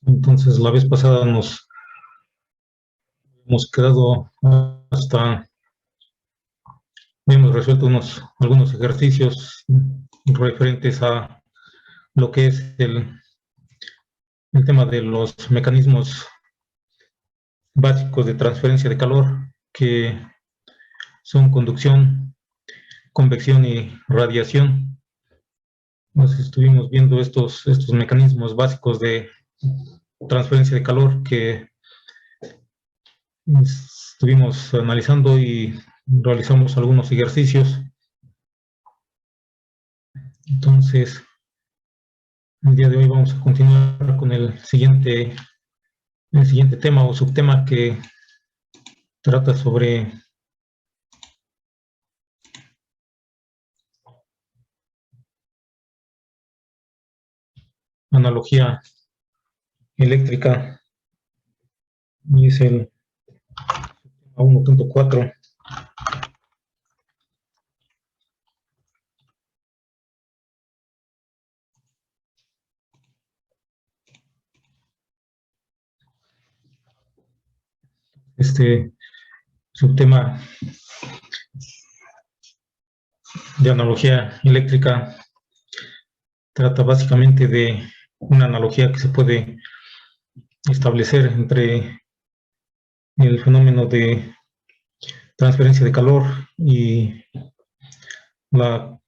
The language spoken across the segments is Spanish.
Entonces, la vez pasada nos hemos quedado hasta, hemos resuelto algunos ejercicios referentes a lo que es el tema de los mecanismos básicos de transferencia de calor, que son conducción, convección y radiación. Nos estuvimos viendo estos mecanismos básicos de transferencia de calor que estuvimos analizando y realizamos algunos ejercicios. Entonces, el día de hoy vamos a continuar con el siguiente tema o subtema, que trata sobre analogía eléctrica, y es el 1.4. Este subtema de analogía eléctrica trata básicamente de una analogía que se puede establecer entre el fenómeno de transferencia de calor y la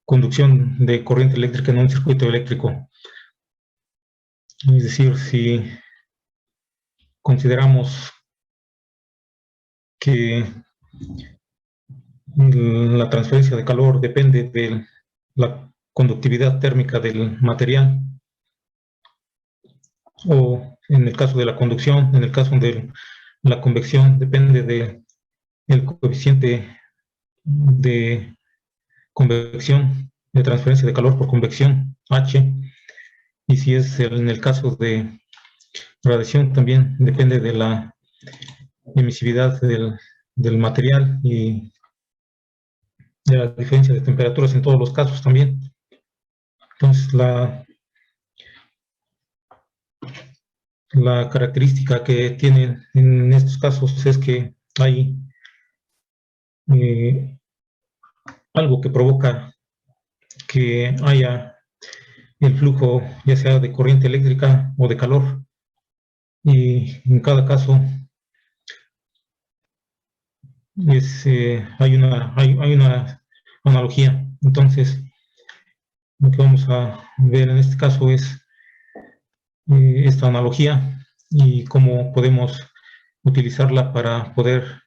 conducción de corriente eléctrica en un circuito eléctrico. Es decir, si consideramos que la transferencia de calor depende de la conductividad térmica del material, o en el caso de la conducción, en el caso de la convección, depende del coeficiente de convección, de transferencia de calor por convección, H, y si es en el caso de radiación, también depende de la emisividad del material y de la diferencia de temperaturas en todos los casos también. Entonces, la característica que tienen en estos casos es que hay algo que provoca que haya el flujo, ya sea de corriente eléctrica o de calor, y en cada caso hay una analogía. Entonces, lo que vamos a ver en este caso es esta analogía y cómo podemos utilizarla para poder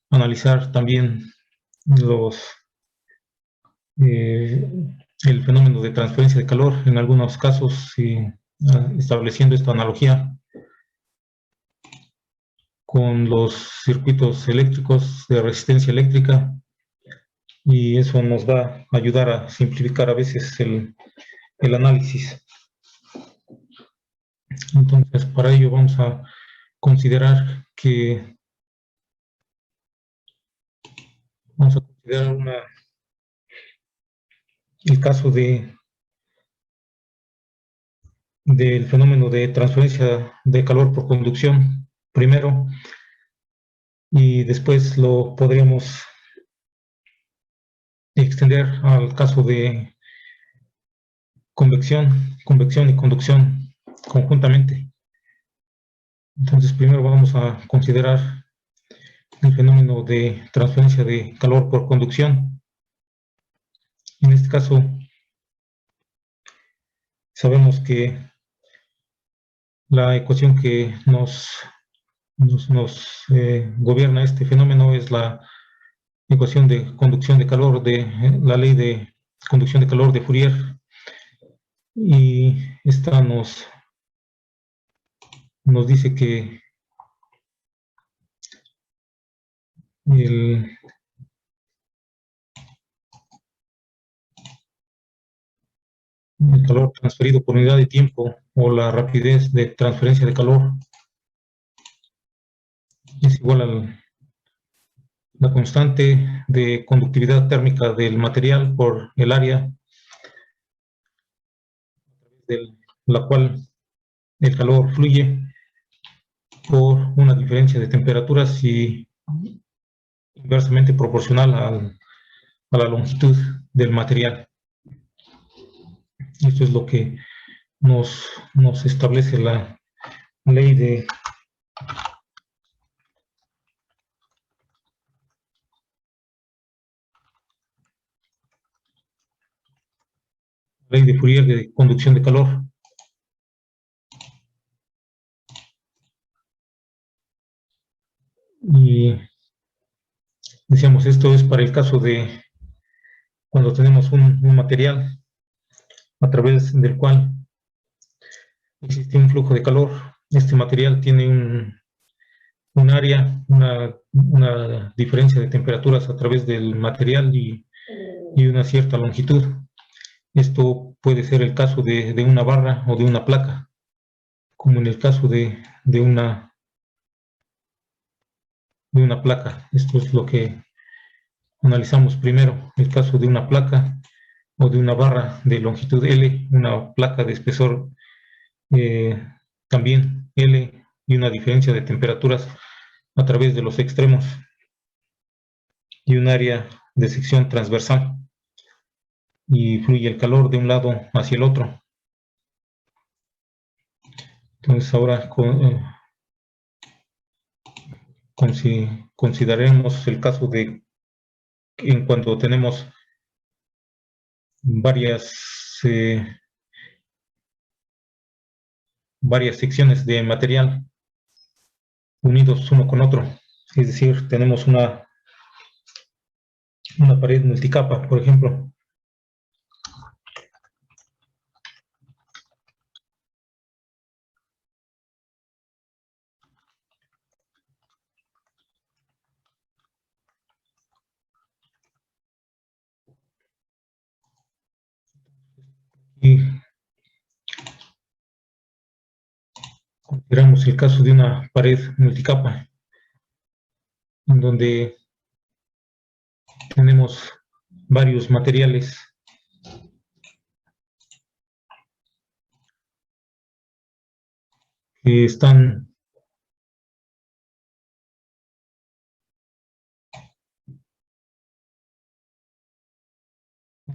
analizar también el fenómeno de transferencia de calor en algunos casos, estableciendo esta analogía con los circuitos eléctricos de resistencia eléctrica, y eso nos va a ayudar a simplificar a veces el análisis. Entonces, para ello vamos a considerar el caso del fenómeno de transferencia de calor por conducción primero, y después lo podríamos extender al caso de convección y conducción conjuntamente. Entonces, primero vamos a considerar el fenómeno de transferencia de calor por conducción. En este caso, sabemos que la ecuación que nos gobierna este fenómeno es la ecuación de conducción de calor de la ley de conducción de calor de Fourier, y esta nos dice que el calor transferido por unidad de tiempo, o la rapidez de transferencia de calor, es igual a la constante de conductividad térmica del material por el área, de la cual el calor fluye por una diferencia de temperaturas y inversamente proporcional a la longitud del material. Esto es lo que nos establece la ley de Fourier de conducción de calor. Y decíamos, esto es para el caso de cuando tenemos un material a través del cual existe un flujo de calor. Este material tiene un área, una diferencia de temperaturas a través del material y una cierta longitud. Esto puede ser el caso de una barra o de una placa, como en el caso de una placa. Esto es lo que analizamos primero, el caso de una placa o de una barra de longitud L, una placa de espesor también L y una diferencia de temperaturas a través de los extremos y un área de sección transversal y fluye el calor de un lado hacia el otro. Entonces ahora consideremos el caso de en cuando tenemos varias secciones de material unidos uno con otro. Es decir, tenemos una pared multicapa, por ejemplo. Y consideramos el caso de una pared multicapa, en donde tenemos varios materiales que están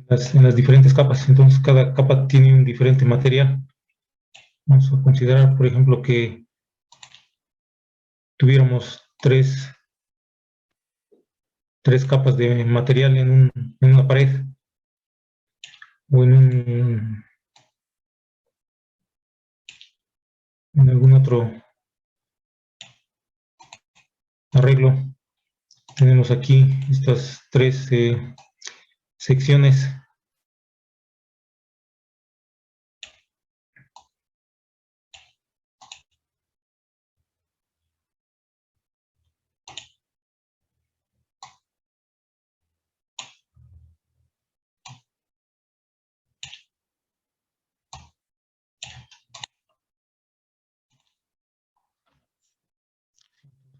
en las diferentes capas. Entonces cada capa tiene un diferente material. Vamos a considerar, por ejemplo, que tuviéramos tres capas de material en una pared o en algún otro arreglo. Tenemos aquí estas tres secciones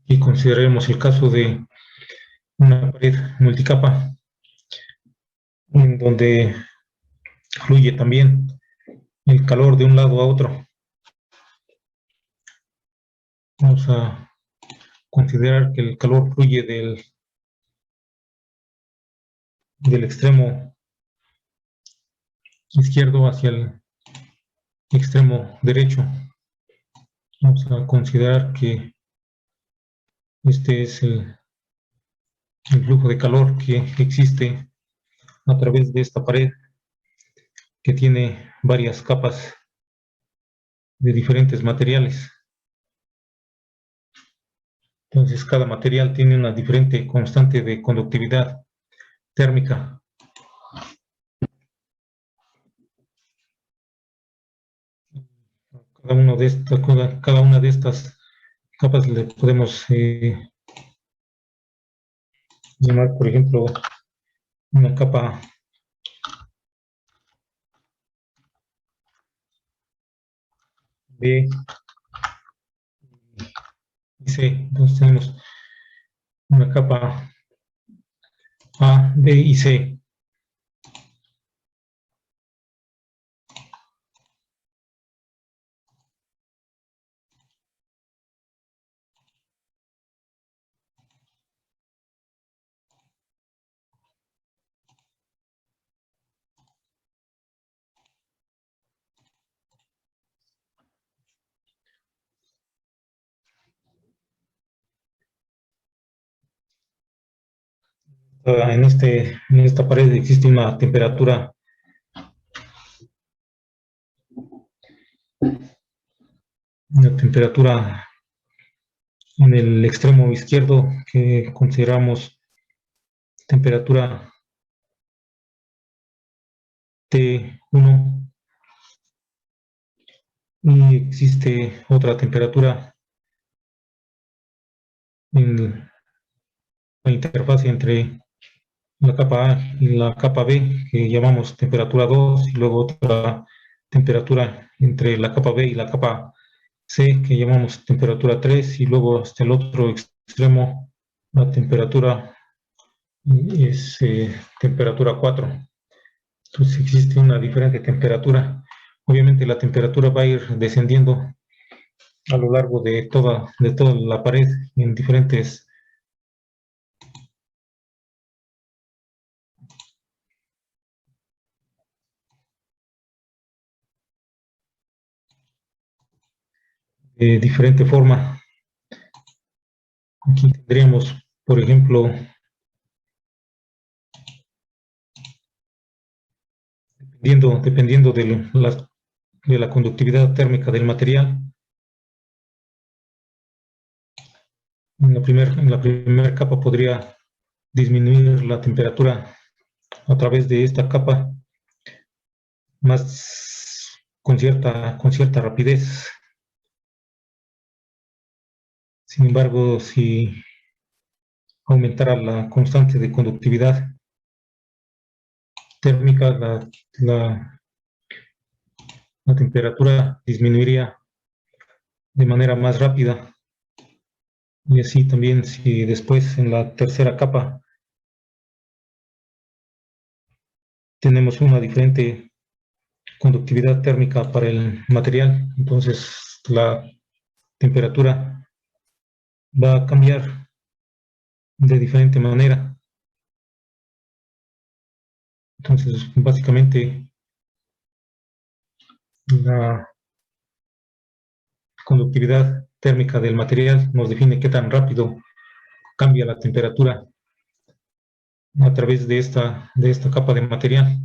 y consideremos el caso de una pared multicapa en donde fluye también el calor de un lado a otro. Vamos a considerar que el calor fluye del extremo izquierdo hacia el extremo derecho. Vamos a considerar que este es el flujo de calor que existe a través de esta pared que tiene varias capas de diferentes materiales. Entonces cada material tiene una diferente constante de conductividad térmica. Cada una de estas capas le podemos llamar, por ejemplo, una capa B y C. Entonces tenemos una capa A, B y C. En esta pared existe una temperatura en el extremo izquierdo que consideramos temperatura T1, y existe otra temperatura en la interfaz entre la capa A y la capa B, que llamamos temperatura 2, y luego otra temperatura entre la capa B y la capa C, que llamamos temperatura 3, y luego hasta el otro extremo la temperatura es temperatura 4. Entonces existe una diferente temperatura. Obviamente la temperatura va a ir descendiendo a lo largo de toda la pared en diferentes de diferente forma. Aquí tendríamos, por ejemplo, dependiendo de la conductividad térmica del material, en la primera capa podría disminuir la temperatura a través de esta capa más con cierta rapidez. Sin embargo, si aumentara la constante de conductividad térmica, la temperatura disminuiría de manera más rápida. Y así también, si después en la tercera capa tenemos una diferente conductividad térmica para el material, entonces la temperatura va a cambiar de diferente manera. Entonces, básicamente, la conductividad térmica del material nos define qué tan rápido cambia la temperatura a través de esta capa de material.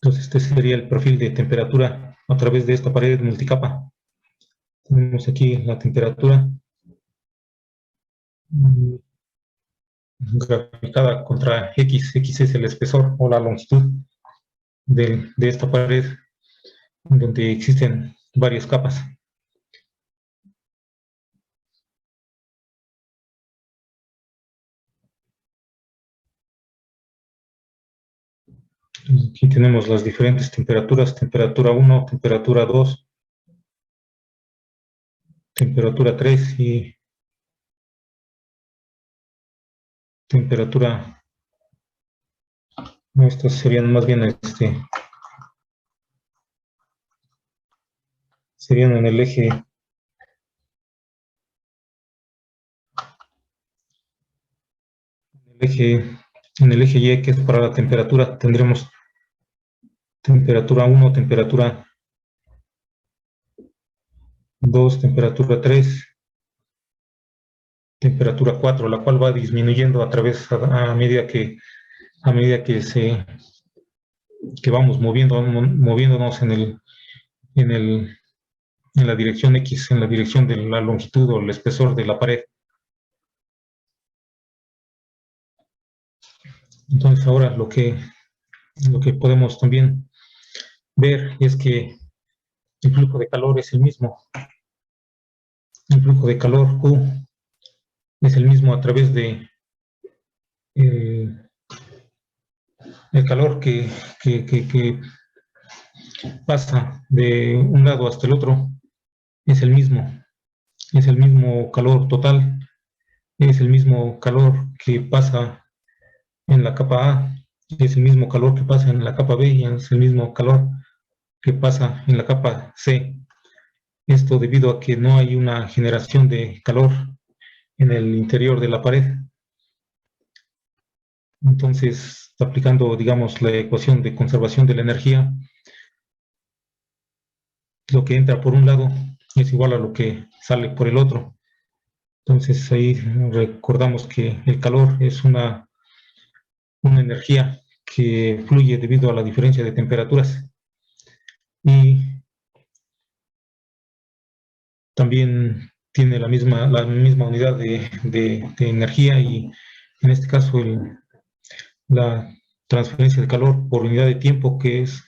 Entonces, este sería el perfil de temperatura a través de esta pared multicapa. Tenemos aquí la temperatura graficada contra X. X es el espesor o la longitud de esta pared, donde existen varias capas. Aquí tenemos las diferentes temperaturas: temperatura 1, temperatura 2, temperatura 3 y temperatura. Estas serían más bien serían en el eje Y, que es para la temperatura. Tendremos temperatura 1, temperatura 2, temperatura 3, temperatura 4, la cual va disminuyendo a medida que vamos moviéndonos en la dirección X, en la dirección de la longitud o el espesor de la pared. Entonces ahora lo que podemos también ver es que el flujo de calor es el mismo. El flujo de calor Q es el mismo a través de el calor que pasa de un lado hasta el otro. Es el mismo calor total, es el mismo calor que pasa en la capa A, es el mismo calor que pasa en la capa B y es el mismo calor que pasa en la capa C. Esto debido a que no hay una generación de calor en el interior de la pared. Entonces, aplicando, digamos, la ecuación de conservación de la energía, lo que entra por un lado es igual a lo que sale por el otro. Entonces, ahí recordamos que el calor es una una energía que fluye debido a la diferencia de temperaturas. Y también tiene la misma unidad de energía, y en este caso la transferencia de calor por unidad de tiempo, que es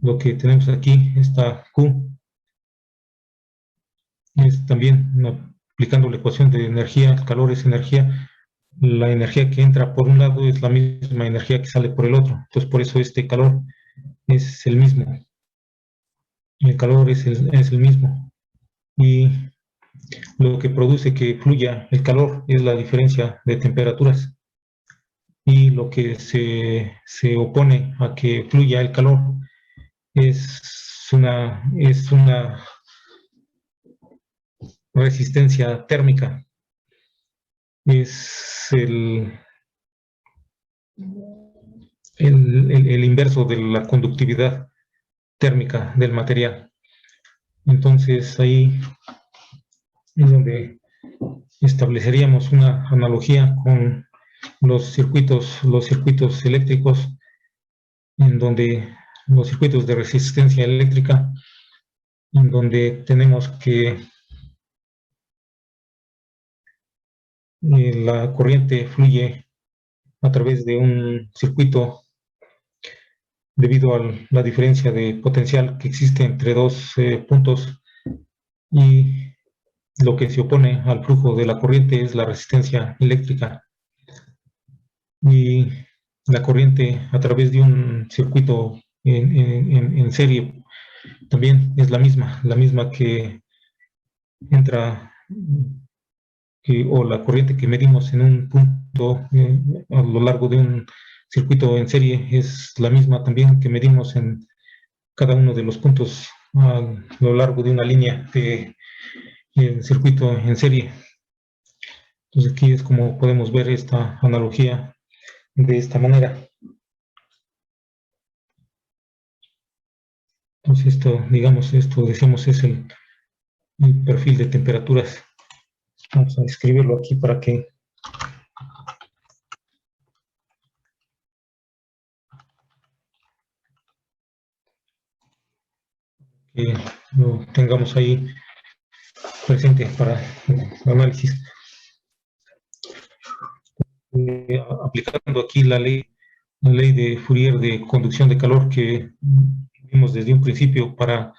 lo que tenemos aquí, esta Q, es también aplicando la ecuación de energía. El calor es energía. La energía que entra por un lado es la misma energía que sale por el otro. Entonces, por eso este calor es el mismo. El calor es el mismo. Y lo que produce que fluya el calor es la diferencia de temperaturas. Y lo que se opone a que fluya el calor es una resistencia térmica. Es el inverso de la conductividad térmica del material. Entonces ahí es donde estableceríamos una analogía con los circuitos eléctricos, en donde los circuitos de resistencia eléctrica, en donde tenemos que la corriente fluye a través de un circuito debido a la diferencia de potencial que existe entre dos puntos, y lo que se opone al flujo de la corriente es la resistencia eléctrica. Y la corriente a través de un circuito en serie también es la misma que entra, o la corriente que medimos en un punto a lo largo de un circuito en serie es la misma también que medimos en cada uno de los puntos a lo largo de una línea de circuito en serie. Entonces aquí es como podemos ver esta analogía de esta manera. Entonces esto, digamos, esto decimos es el perfil de temperaturas. Vamos a escribirlo aquí para que lo tengamos ahí presente para el análisis. Aplicando aquí la ley de Fourier de conducción de calor que vimos desde un principio para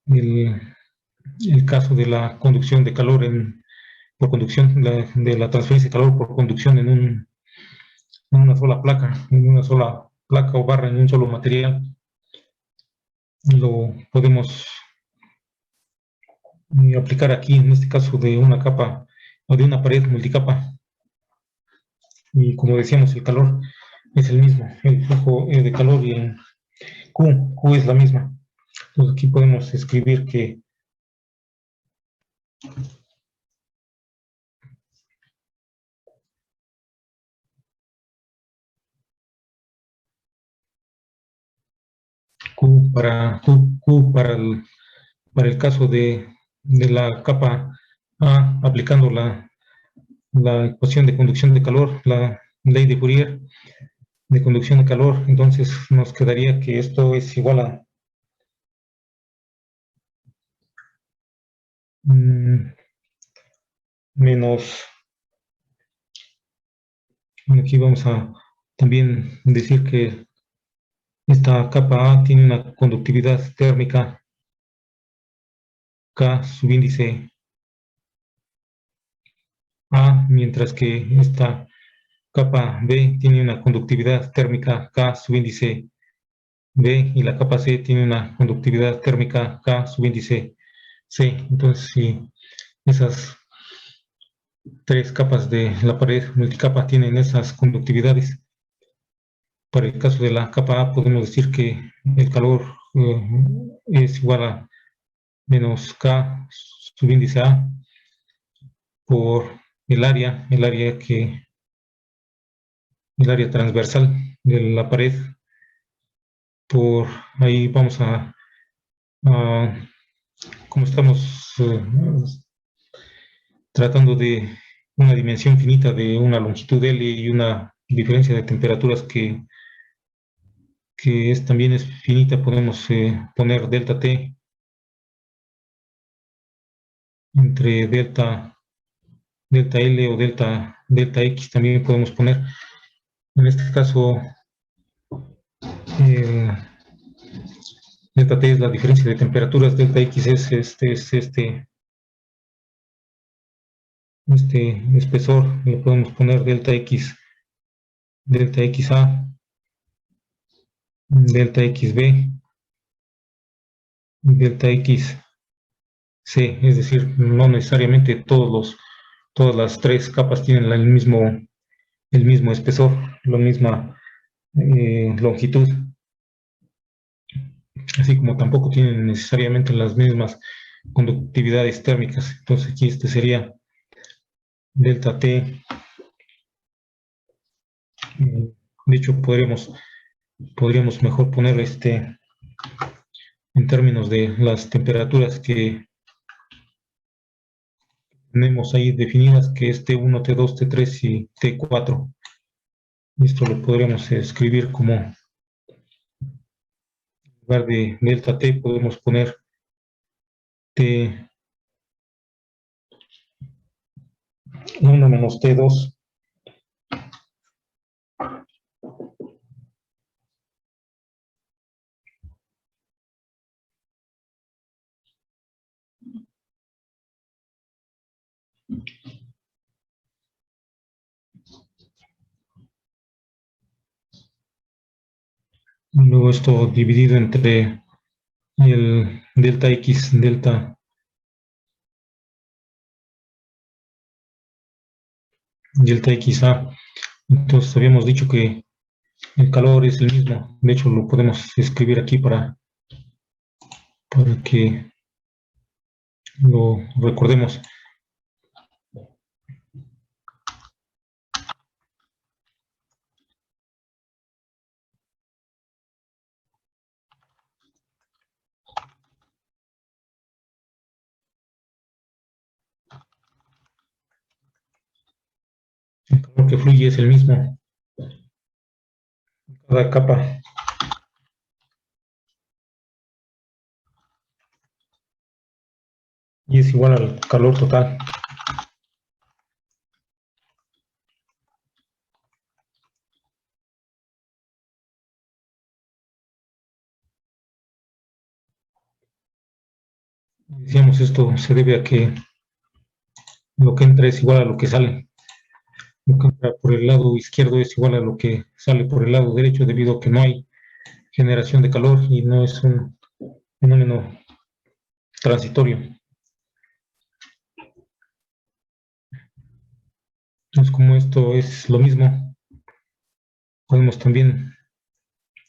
el caso de la conducción de calor por conducción, de la transferencia de calor por conducción en una sola placa o barra, en un solo material. Lo podemos aplicar aquí, en este caso de una capa o de una pared multicapa. Y como decíamos, el calor es el mismo, el flujo de calor, y en Q es la misma. Entonces aquí podemos escribir que para el caso de la capa A, aplicando la ecuación de conducción de calor, la ley de Fourier de conducción de calor, entonces nos quedaría que esto es igual a menos, aquí vamos a también decir que esta capa A tiene una conductividad térmica K subíndice A, mientras que esta capa B tiene una conductividad térmica K subíndice B, y la capa C tiene una conductividad térmica K subíndice C. Entonces, si esas tres capas de la pared multicapa tienen esas conductividades, para el caso de la capa A podemos decir que el calor es igual a menos K subíndice A por el área transversal de la pared. Por ahí vamos como estamos tratando de una dimensión finita de una longitud L y una diferencia de temperaturas que también es finita, podemos poner delta T entre delta L o delta X también podemos poner. En este caso, eh, delta T es la diferencia de temperaturas, delta X es este espesor, le podemos poner delta X, delta XA, delta XB, delta XC, es decir, no necesariamente todas las tres capas tienen el mismo espesor, la misma longitud, así como tampoco tienen necesariamente las mismas conductividades térmicas. Entonces aquí este sería delta T. De hecho, podríamos mejor poner en términos de las temperaturas que tenemos ahí definidas, que es T1, T2, T3 y T4. Esto lo podríamos escribir como, en lugar de delta T, podemos poner T1 menos T2. Luego esto dividido entre el delta X, delta XA. Entonces habíamos dicho que el calor es el mismo. De hecho, lo podemos escribir aquí para que lo recordemos. El calor que fluye es el mismo. Cada capa. Y es igual al calor total. Decíamos, esto se debe a que lo que entra es igual a lo que sale. Lo que entra por el lado izquierdo es igual a lo que sale por el lado derecho, debido a que no hay generación de calor y no es un fenómeno transitorio. Entonces, como esto es lo mismo, podemos también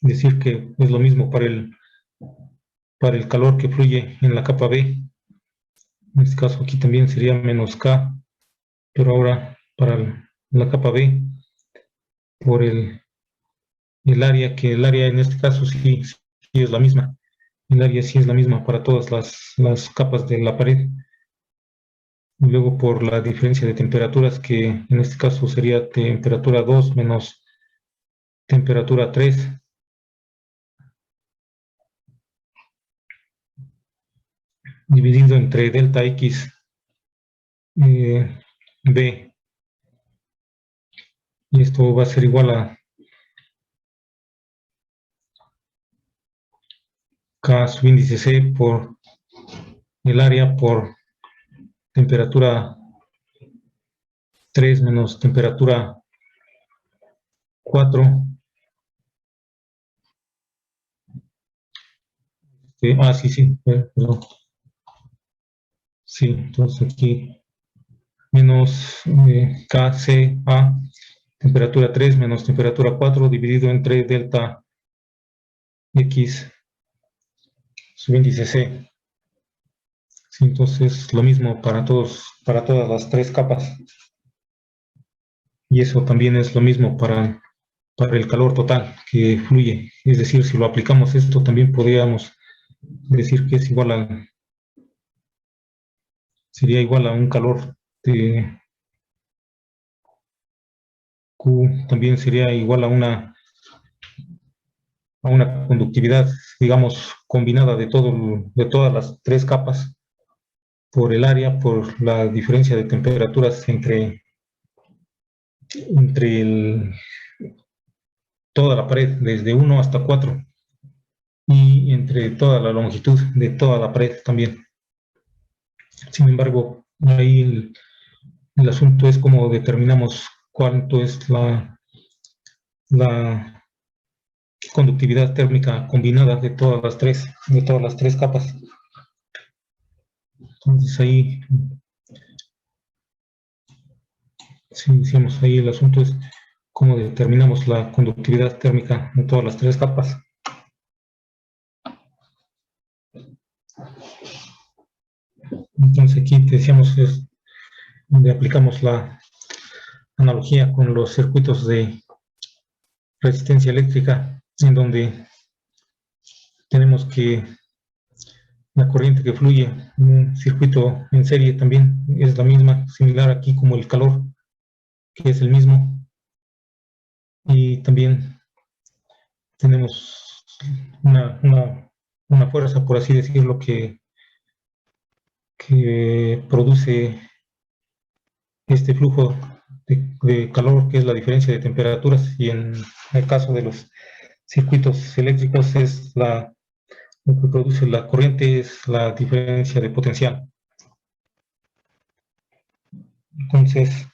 decir que es lo mismo para el calor que fluye en la capa B. En este caso aquí también sería menos K, pero ahora para la capa B, por el área, que el área en este caso sí es la misma. El área sí es la misma para todas las capas de la pared. Y luego por la diferencia de temperaturas, que en este caso sería temperatura 2 menos temperatura 3, dividido entre delta X B. Y esto va a ser igual a K subíndice C por el área por temperatura 3 menos temperatura 4. Sí, perdón. Sí, entonces aquí menos KCA, temperatura 3 menos temperatura 4 dividido entre delta X subíndice C. Sí, entonces lo mismo para todas las tres capas. Y eso también es lo mismo para el calor total que fluye. Es decir, si lo aplicamos esto, también podríamos decir que es sería igual a un calor Q también sería igual a una conductividad, digamos, combinada de todas las tres capas por el área, por la diferencia de temperaturas entre toda la pared, desde 1 hasta 4, y entre toda la longitud de toda la pared también. Sin embargo, ahí el asunto es cómo determinamos cuánto es la conductividad térmica combinada de todas las tres capas. Entonces ahí, si decíamos ahí, el asunto es cómo determinamos la conductividad térmica de todas las tres capas. Entonces aquí decíamos es donde aplicamos la analogía con los circuitos de resistencia eléctrica, en donde tenemos que la corriente que fluye en un circuito en serie también es la misma, similar aquí como el calor, que es el mismo. Y también tenemos una fuerza, por así decirlo, que produce este flujo de calor, que es la diferencia de temperaturas, y en el caso de los circuitos eléctricos lo que produce la corriente es la diferencia de potencial. Entonces,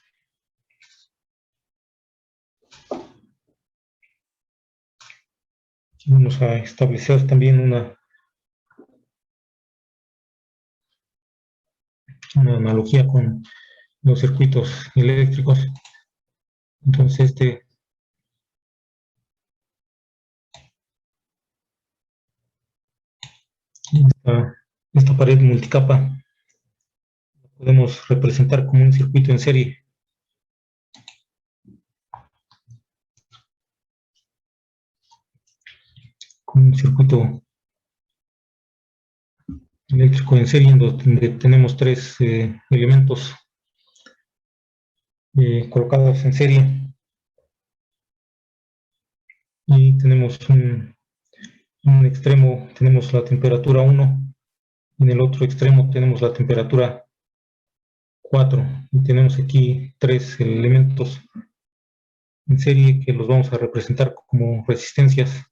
vamos a establecer también una analogía con los circuitos eléctricos. Entonces, esta pared multicapa podemos representar como un circuito en serie. Como un circuito eléctrico en serie, en donde tenemos tres elementos colocados en serie, y tenemos en un extremo tenemos la temperatura 1, en el otro extremo tenemos la temperatura 4, y tenemos aquí tres elementos en serie que los vamos a representar como resistencias.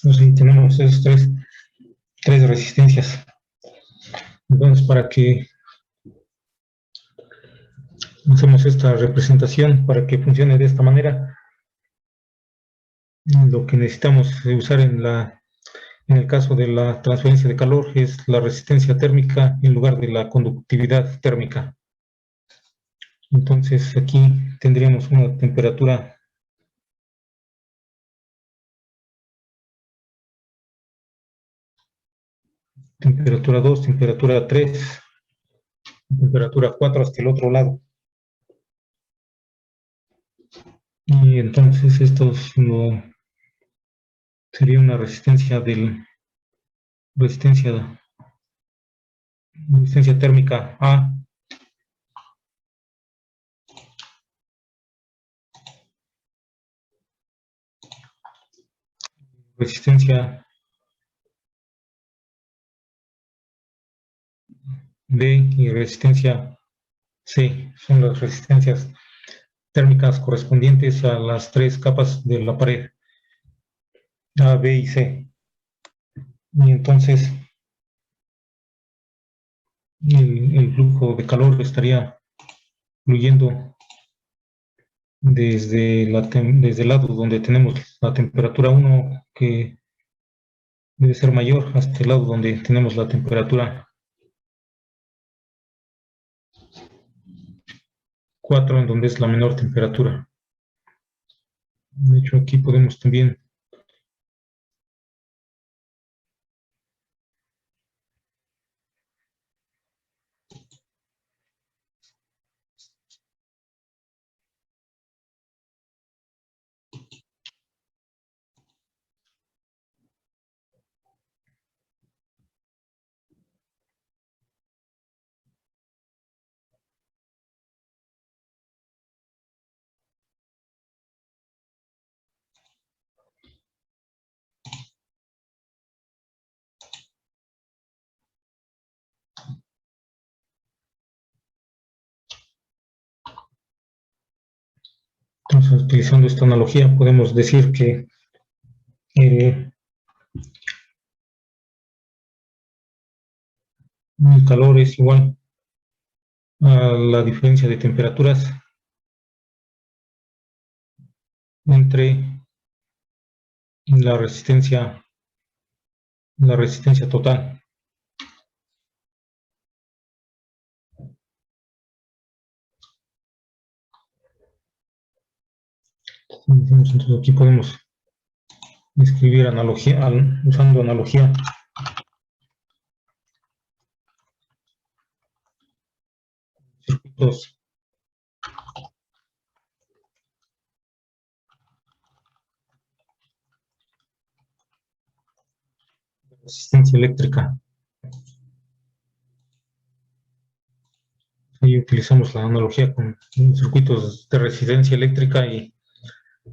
Entonces tenemos esos tres resistencias. Entonces, para que hacemos esta representación, para que funcione de esta manera, lo que necesitamos usar en el caso de la transferencia de calor es la resistencia térmica en lugar de la conductividad térmica. Entonces aquí tendríamos una temperatura temperatura 2, temperatura 3, temperatura 4 hasta el otro lado. Y entonces esto sería una resistencia resistencia térmica A, resistencia B y resistencia C. Son las resistencias térmicas correspondientes a las tres capas de la pared, A, B y C. Y entonces el flujo de calor estaría fluyendo desde el lado donde tenemos la temperatura 1, que debe ser mayor, hasta el lado donde tenemos la temperatura 4, en donde es la menor temperatura. De hecho, aquí podemos también entonces, utilizando esta analogía, podemos decir que el calor es igual a la diferencia de temperaturas entre la resistencia total. Entonces aquí podemos escribir analogía, usando analogía. Circuitos de resistencia eléctrica. Ahí utilizamos la analogía con circuitos de resistencia eléctrica y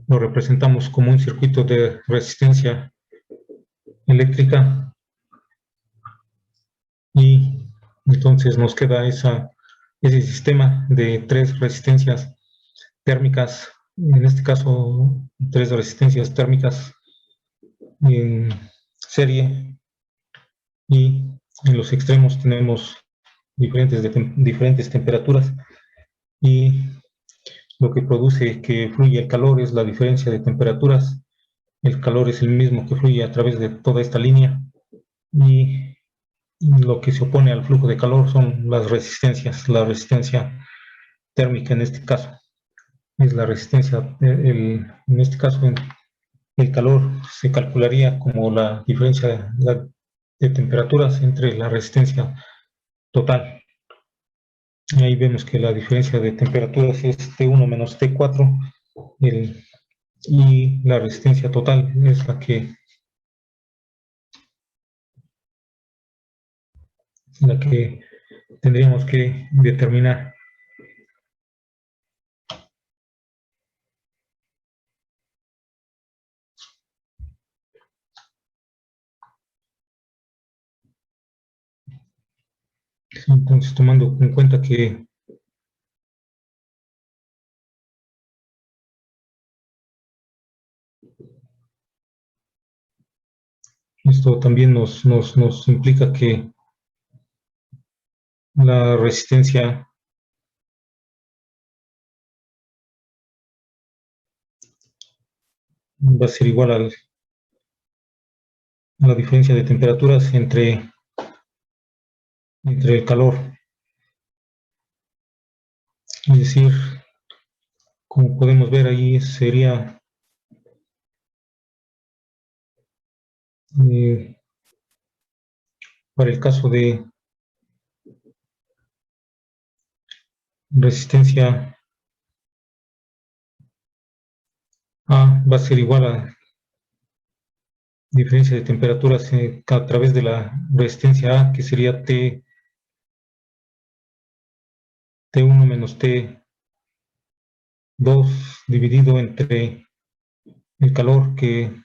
lo representamos como un circuito de resistencia eléctrica, y entonces nos queda ese sistema de 3 resistencias térmicas, en este caso 3 resistencias térmicas en serie, y en los extremos tenemos diferentes temperaturas, y lo que produce que fluya el calor es la diferencia de temperaturas. El calor es el mismo que fluye a través de toda esta línea, y lo que se opone al flujo de calor son las resistencias. La resistencia térmica en este caso es la resistencia, en este caso el calor se calcularía como la diferencia de temperaturas entre la resistencia total. Y ahí vemos que la diferencia de temperaturas es T1 menos T4, y la resistencia total es la que tendríamos que determinar. Entonces, tomando en cuenta que esto también nos implica que la resistencia va a ser igual a la diferencia de temperaturas entre el calor. Es decir, como podemos ver ahí, sería para el caso de resistencia A, va a ser igual a diferencia de temperaturas a través de la resistencia A, que sería T1 menos T2 dividido entre el calor que